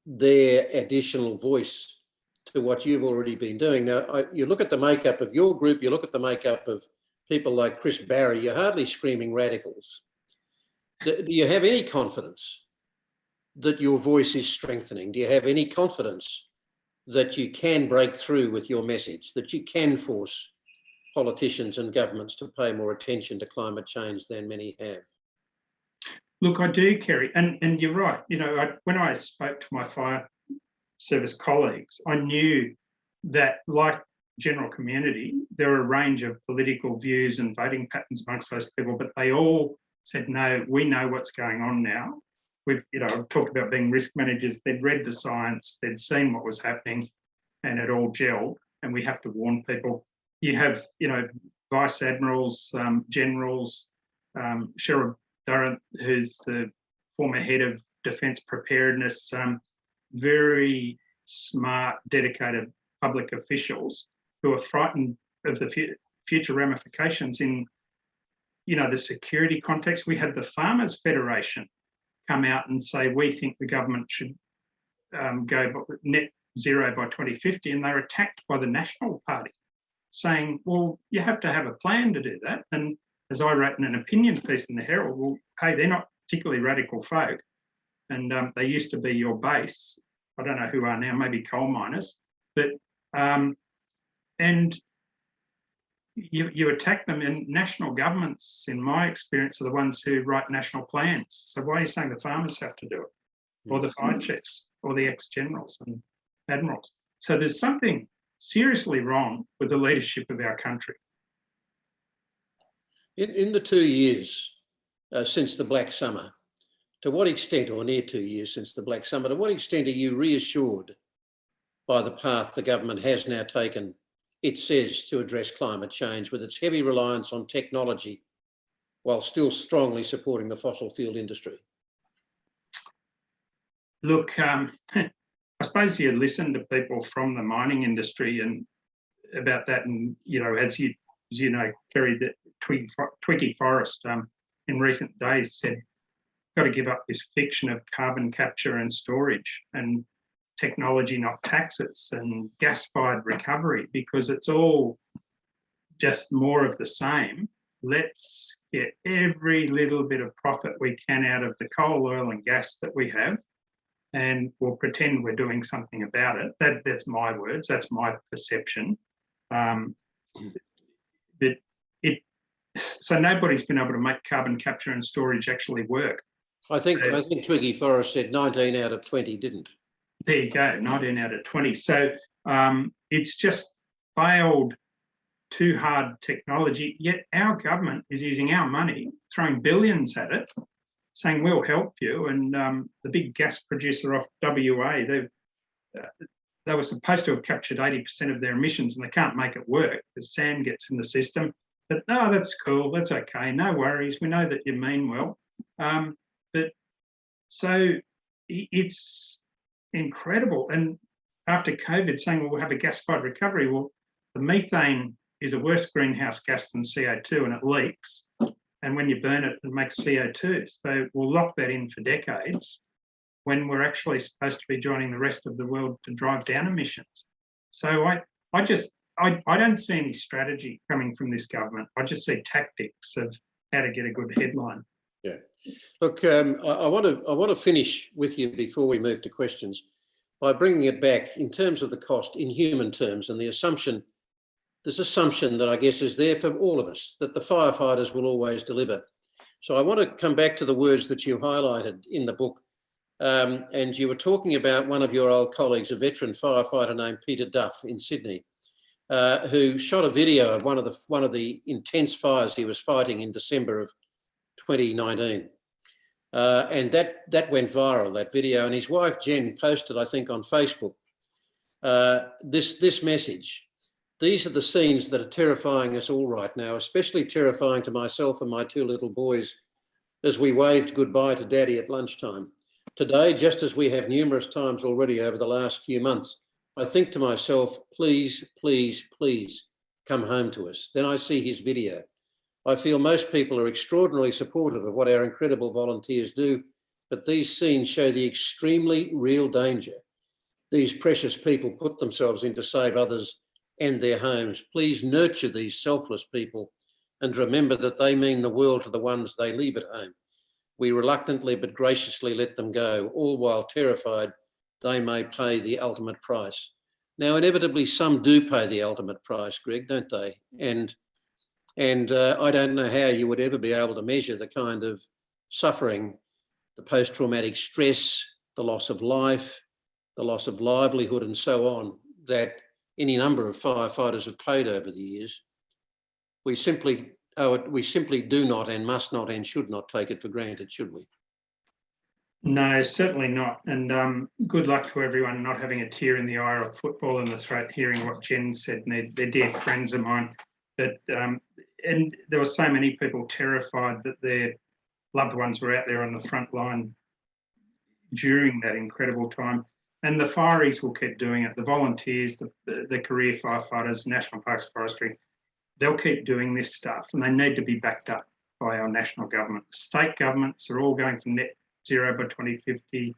their additional voice to what you've already been doing. Now, you look at the makeup of your group, you look at the makeup of people like Chris Barry, you're hardly screaming radicals. Do you have any confidence that your voice is strengthening? Do you have any confidence that you can break through with your message, that you can force politicians and governments to pay more attention to climate change than many have? Look, I do, Kerry, and you're right. You know, when I spoke to my fire service colleagues, I knew that, like general community, there are a range of political views and voting patterns amongst those people, but they all said, no, we know what's going on now. We've, talked about being risk managers. They'd read the science, they'd seen what was happening, and it all gelled. And we have to warn people. You have, vice admirals, generals, Cheryl Durrant, who's the former head of defence preparedness, very smart, dedicated public officials who are frightened of the future ramifications in, the security context. We had the Farmers Federation come out and say, we think the government should go net zero by 2050, and they're attacked by the National Party, saying, well, you have to have a plan to do that. And as I wrote in an opinion piece in the Herald, well, hey, they're not particularly radical folk, and they used to be your base. I don't know who are now, maybe coal miners, but and you attack them, and national governments, in my experience, are the ones who write national plans. So why are you saying the farmers have to do it, or the fire chiefs, or the ex-generals and admirals? So there's something seriously wrong with the leadership of our country. In the 2 years since the Black Summer, to what extent, or near 2 years since the Black Summer, to what extent are you reassured by the path the government has now taken, it says, to address climate change with its heavy reliance on technology while still strongly supporting the fossil fuel industry? Look, I suppose you listen to people from the mining industry and about that, and as you know, Kerry, that Twiggy Forrest in recent days said, got to give up this fiction of carbon capture and storage and technology, not taxes, and gas-fired recovery, because it's all just more of the same. Let's get every little bit of profit we can out of the coal, oil and gas that we have, and we'll pretend we're doing something about it. That's my words, that's my perception. So nobody's been able to make carbon capture and storage actually work. I think Twiggy Forrest said 19 out of 20 didn't. There you go, 19 out of 20. So it's just failed too hard technology, yet our government is using our money, throwing billions at it, saying we'll help you. And the big gas producer off WA, they were supposed to have captured 80% of their emissions, and they can't make it work because sand gets in the system. But no, that's cool, that's okay, no worries, we know that you mean well. But so it's incredible. And after COVID, saying, well, we'll have a gas-fired recovery. Well, the methane is a worse greenhouse gas than CO2, and it leaks. And when you burn it, it makes CO2. So we'll lock that in for decades when we're actually supposed to be joining the rest of the world to drive down emissions. So I don't see any strategy coming from this government. I just see tactics of how to get a good headline. Yeah. Look, I want to finish with you before we move to questions by bringing it back in terms of the cost in human terms and the assumption, this assumption that I guess is there for all of us, that the firefighters will always deliver. So I want to come back to the words that you highlighted in the book. And you were talking about one of your old colleagues, a veteran firefighter named Peter Duff in Sydney, who shot a video of one of the intense fires he was fighting in December of 2019. And that went viral, that video. And his wife, Jen, posted, I think, on Facebook, this message. These are the scenes that are terrifying us all right now, especially terrifying to myself and my two little boys as we waved goodbye to Daddy at lunchtime. Today, just as we have numerous times already over the last few months, I think to myself, please, please, please come home to us. Then I see his video. I feel most people are extraordinarily supportive of what our incredible volunteers do, but these scenes show the extremely real danger these precious people put themselves in to save others and their homes. Please nurture these selfless people and remember that they mean the world to the ones they leave at home. We reluctantly but graciously let them go, all while terrified they may pay the ultimate price. Now, inevitably, some do pay the ultimate price, Greg, don't they? And I don't know how you would ever be able to measure the kind of suffering, the post-traumatic stress, the loss of life, the loss of livelihood and so on that any number of firefighters have paid over the years. We simply do not and must not and should not take it for granted, should we? No, certainly not. And good luck to everyone not having a tear in the eye or a football in the throat hearing what Jen said. And they're dear friends of mine. But and there were so many people terrified that their loved ones were out there on the front line during that incredible time. And the fireys will keep doing it. The volunteers, the career firefighters, National Parks Forestry, they'll keep doing this stuff, and they need to be backed up by our national government. The state governments are all going for net zero by 2050.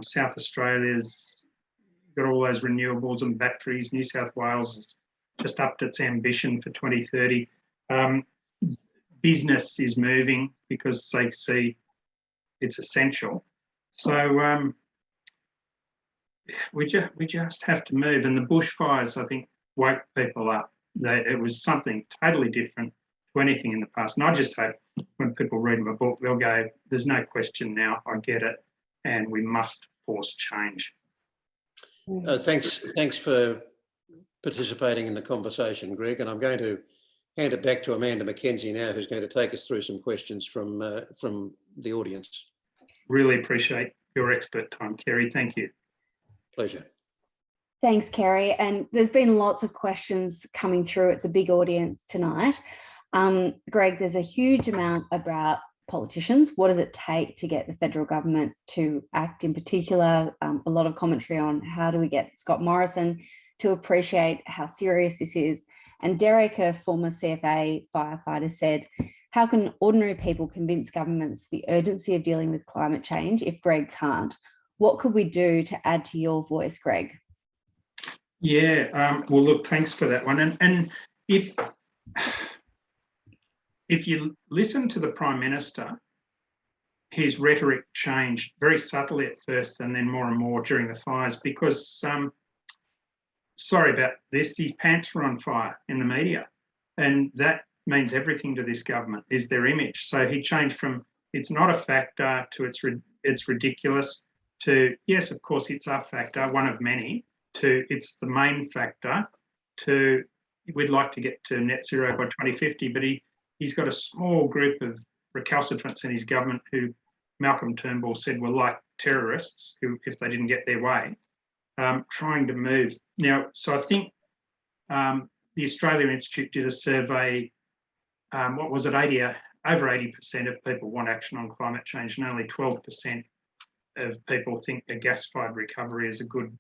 South Australia's got all those renewables and batteries. New South Wales has just upped its ambition for 2030. Business is moving because they see it's essential. So we just have to move. And the bushfires, I think, woke people up. It was something totally different to anything in the past. And I just hope when people read my book, they'll go, there's no question now, I get it, and we must force change. Thanks for participating in the conversation, Greg. And I'm going to hand it back to Amanda Mackenzie now, who's going to take us through some questions from the audience. Really appreciate your expert time, Kerry. Thank you. Pleasure. Thanks, Kerry. And there's been lots of questions coming through. It's a big audience tonight. Greg, there's a huge amount about politicians. What does it take to get the federal government to act in particular? A lot of commentary on how do we get Scott Morrison to appreciate how serious this is. And Derek, a former CFA firefighter, said, how can ordinary people convince governments the urgency of dealing with climate change if Greg can't? What could we do to add to your voice, Greg? Yeah, well, look, thanks for that one. And if you listen to the Prime Minister, his rhetoric changed very subtly at first and then more and more during the fires because, sorry about this, his pants were on fire in the media. And that means everything to this government is their image. So he changed from it's not a factor to it's ridiculous to, yes, of course, it's a factor, one of many, to it's the main factor, to we'd like to get to net zero by 2050, but he's got a small group of recalcitrants in his government who Malcolm Turnbull said were like terrorists who, if they didn't get their way, trying to move. Now, so I think the Australia Institute did a survey, what was it, over 80% of people want action on climate change and only 12% of people think a gas-fired recovery is a good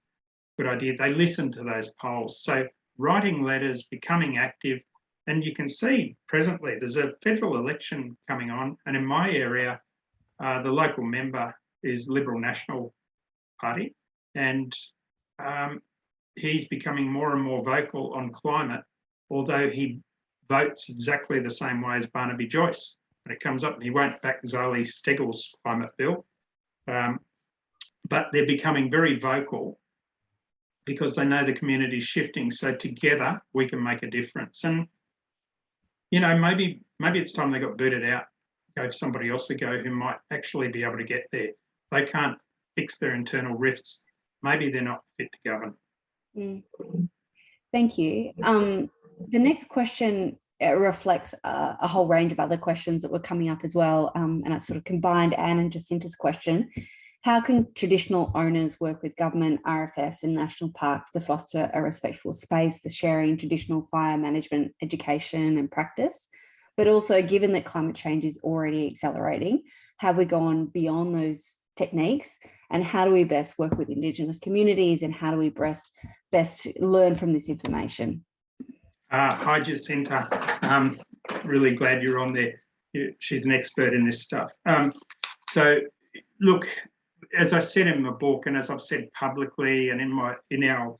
idea. They listen to those polls. So writing letters, becoming active, and you can see presently there's a federal election coming on, and in my area, the local member is Liberal National Party, and he's becoming more and more vocal on climate, although he votes exactly the same way as Barnaby Joyce when it comes up. He won't back Zali Steggall's climate bill, but they're becoming very vocal because they know the community is shifting. So together we can make a difference. And you know, maybe it's time they got booted out, gave somebody else a go who might actually be able to get there. They can't fix their internal rifts. Maybe they're not fit to govern. Thank you. The next question reflects a whole range of other questions that were coming up as well. And I've sort of combined Anne and Jacinta's question. How can traditional owners work with government, RFS and national parks to foster a respectful space for sharing traditional fire management education and practice? But also, given that climate change is already accelerating, have we gone beyond those techniques, and how do we best work with Indigenous communities, and how do we best learn from this information? Hi, Jacinta. Really glad you're on there. She's an expert in this stuff. So, look, as I said in my book, and as I've said publicly, and in our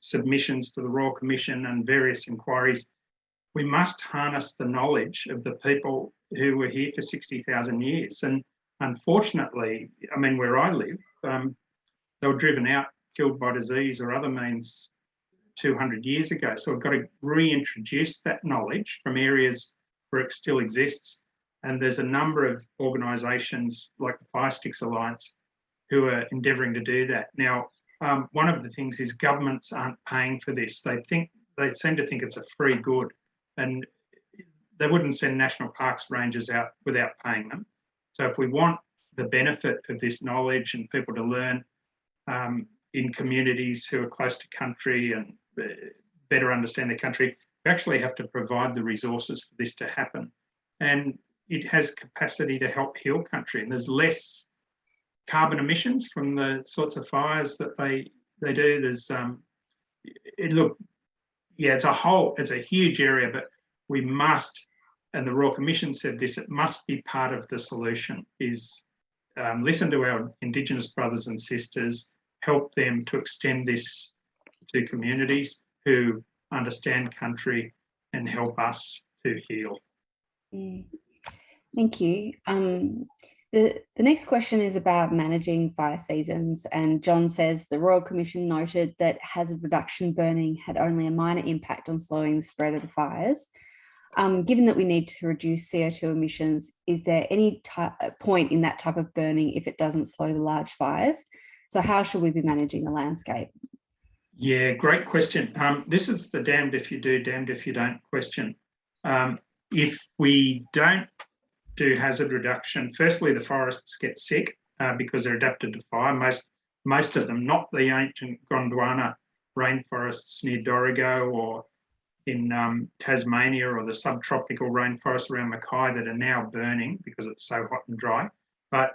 submissions to the Royal Commission and various inquiries, we must harness the knowledge of the people who were here for 60,000 years. And unfortunately, I mean, where I live, they were driven out, killed by disease or other means 200 years ago. So we've got to reintroduce that knowledge from areas where it still exists. And there's a number of organisations like the Fire Sticks Alliance who are endeavouring to do that. Now, one of the things is governments aren't paying for this. They seem to think it's a free good, and they wouldn't send national parks rangers out without paying them. So if we want the benefit of this knowledge and people to learn in communities who are close to country and better understand their country, we actually have to provide the resources for this to happen. And it has capacity to help heal country, and there's less carbon emissions from the sorts of fires that they do. There's it's a huge area, but we must, and the Royal Commission said this, it must be part of the solution, is listen to our Indigenous brothers and sisters, help them to extend this to communities who understand country, and help us to heal. Thank you. The next question is about managing fire seasons, and John says the Royal Commission noted that hazard reduction burning had only a minor impact on slowing the spread of the fires. Given that we need to reduce CO2 emissions, is there any point in that type of burning if it doesn't slow the large fires? So how should we be managing the landscape? Yeah, great question. This is the damned if you do, damned if you don't question. If we don't do hazard reduction, firstly, the forests get sick because they're adapted to fire. Most of them, not the ancient Gondwana rainforests near Dorrigo or in Tasmania, or the subtropical rainforests around Mackay that are now burning because it's so hot and dry. But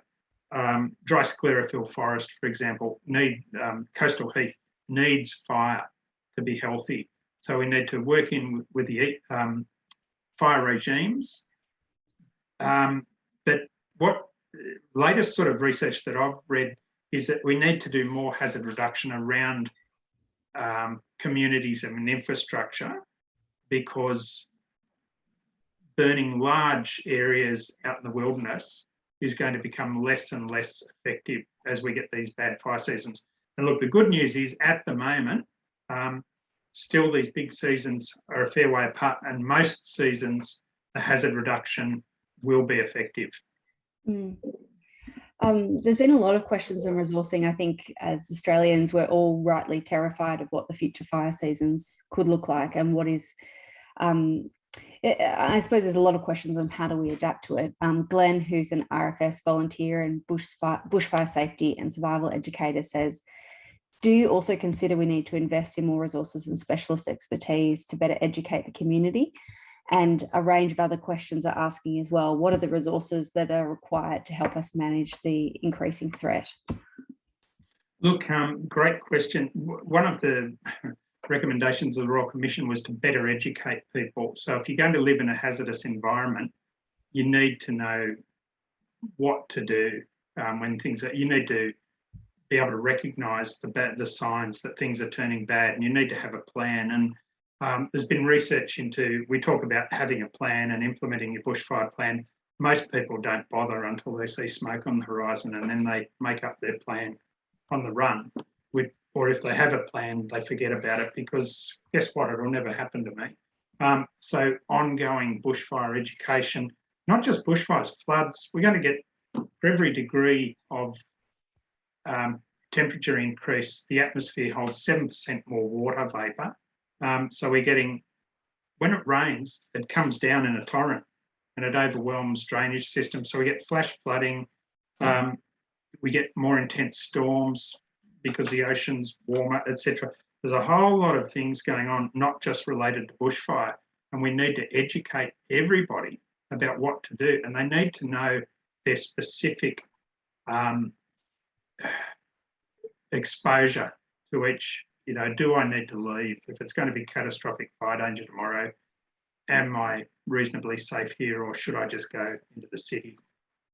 dry sclerophyll forest, for example, coastal heath needs fire to be healthy. So we need to work in with the fire regimes. But what latest sort of research that I've read is that we need to do more hazard reduction around communities and infrastructure, because burning large areas out in the wilderness is going to become less and less effective as we get these bad fire seasons. And look, the good news is at the moment, still these big seasons are a fair way apart, and most seasons the hazard reduction will be effective. There's been a lot of questions on resourcing. I think as Australians, we're all rightly terrified of what the future fire seasons could look like, and what is, I suppose there's a lot of questions on how do we adapt to it. Glenn, who's an RFS volunteer and bushfire safety and survival educator, says, do you also consider we need to invest in more resources and specialist expertise to better educate the community? And a range of other questions are asking as well, what are the resources that are required to help us manage the increasing threat? Look, great question. One of the recommendations of the Royal Commission was to better educate people. So if you're going to live in a hazardous environment, you need to know what to do when things are, you need to be able to recognise the signs that things are turning bad, and you need to have a plan. And there's been research into, we talk about having a plan and implementing your bushfire plan. Most people don't bother until they see smoke on the horizon, and then they make up their plan on the run. Or if they have a plan, they forget about it, because guess what, it'll never happen to me. So ongoing bushfire education, not just bushfires, floods. We're going to get, for every degree of temperature increase, the atmosphere holds 7% more water vapour. So we're getting, when it rains, it comes down in a torrent and it overwhelms drainage systems. So we get flash flooding, we get more intense storms because the ocean's warmer, etc. There's a whole lot of things going on, not just related to bushfire. And we need to educate everybody about what to do. And they need to know their specific exposure to each, do I need to leave? If it's going to be catastrophic fire danger tomorrow, am I reasonably safe here, or should I just go into the city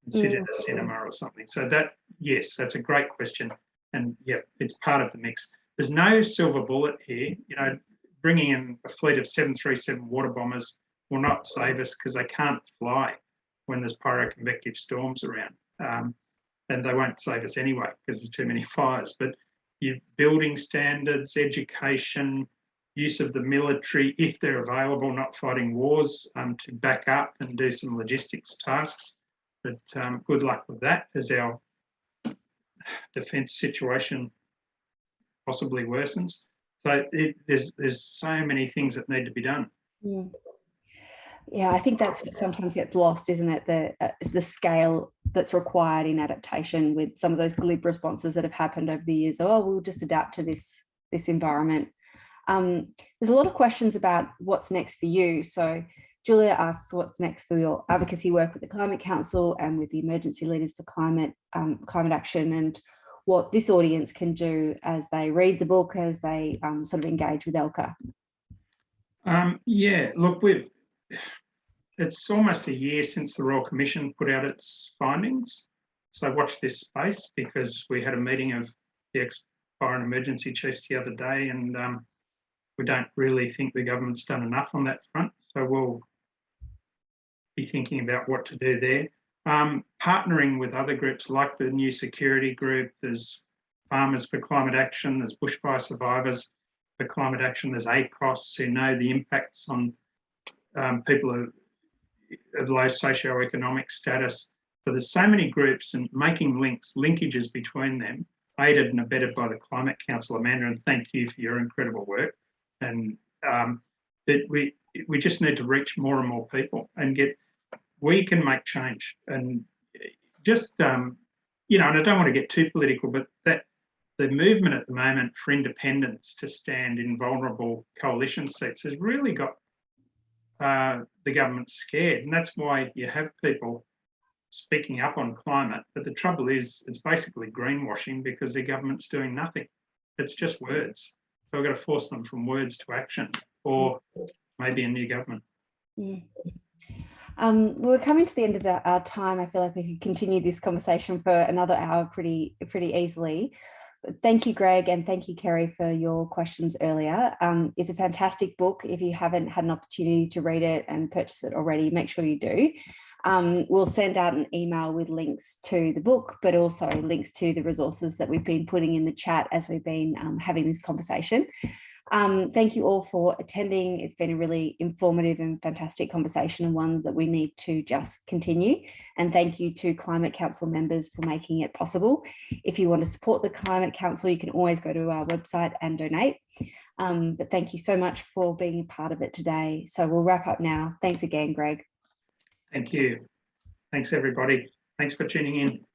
and sit in a cinema or something? So that, yes, that's a great question. And yeah, it's part of the mix. There's no silver bullet here. Bringing in a fleet of 737 water bombers will not save us, because they can't fly when there's pyroconvective storms around. And they won't save us anyway, because there's too many fires. But your building standards, education, use of the military, if they're available, not fighting wars, to back up and do some logistics tasks. But good luck with that, as our defence situation possibly worsens. So there's so many things that need to be done. Yeah, I think that's what sometimes gets lost, isn't it? The scale that's required in adaptation, with some of those glib responses that have happened over the years. Oh, we'll just adapt to this environment. There's a lot of questions about what's next for you. So Julia asks, what's next for your advocacy work with the Climate Council and with the Emergency Leaders for Climate Action, and what this audience can do as they read the book, as they sort of engage with ELCA. Yeah, look, it's almost a year since the Royal Commission put out its findings. So watch this space, because we had a meeting of the ex-fire and emergency chiefs the other day, and we don't really think the government's done enough on that front. So we'll be thinking about what to do there. Partnering with other groups like the New Security Group, there's Farmers for Climate Action, there's Bushfire Survivors for Climate Action, there's ACOS, who know the impacts on people of low socioeconomic status. So there's so many groups, and making linkages between them, aided and abetted by the Climate Council. Amanda, and thank you for your incredible work. And that we just need to reach more and more people and we can make change. And just, and I don't want to get too political, but that the movement at the moment for independence to stand in vulnerable coalition seats has really got the government scared. And that's why you have people speaking up on climate. But the trouble is, it's basically greenwashing, because the government's doing nothing. It's just words. So we've got to force them from words to action, or maybe a new government. We're coming to the end of our time. I feel like we could continue this conversation for another hour pretty easily. But thank you, Greg, and thank you, Kerry, for your questions earlier. It's a fantastic book. If you haven't had an opportunity to read it and purchase it already, make sure you do. We'll send out an email with links to the book, but also links to the resources that we've been putting in the chat as we've been having this conversation. Thank you all for attending. It's been a really informative and fantastic conversation, and one that we need to just continue. And thank you to Climate Council members for making it possible. If you want to support the Climate Council, you can always go to our website and donate. But thank you so much for being a part of it today. So we'll wrap up now. Thanks again, Greg. Thank you. Thanks, everybody. Thanks for tuning in.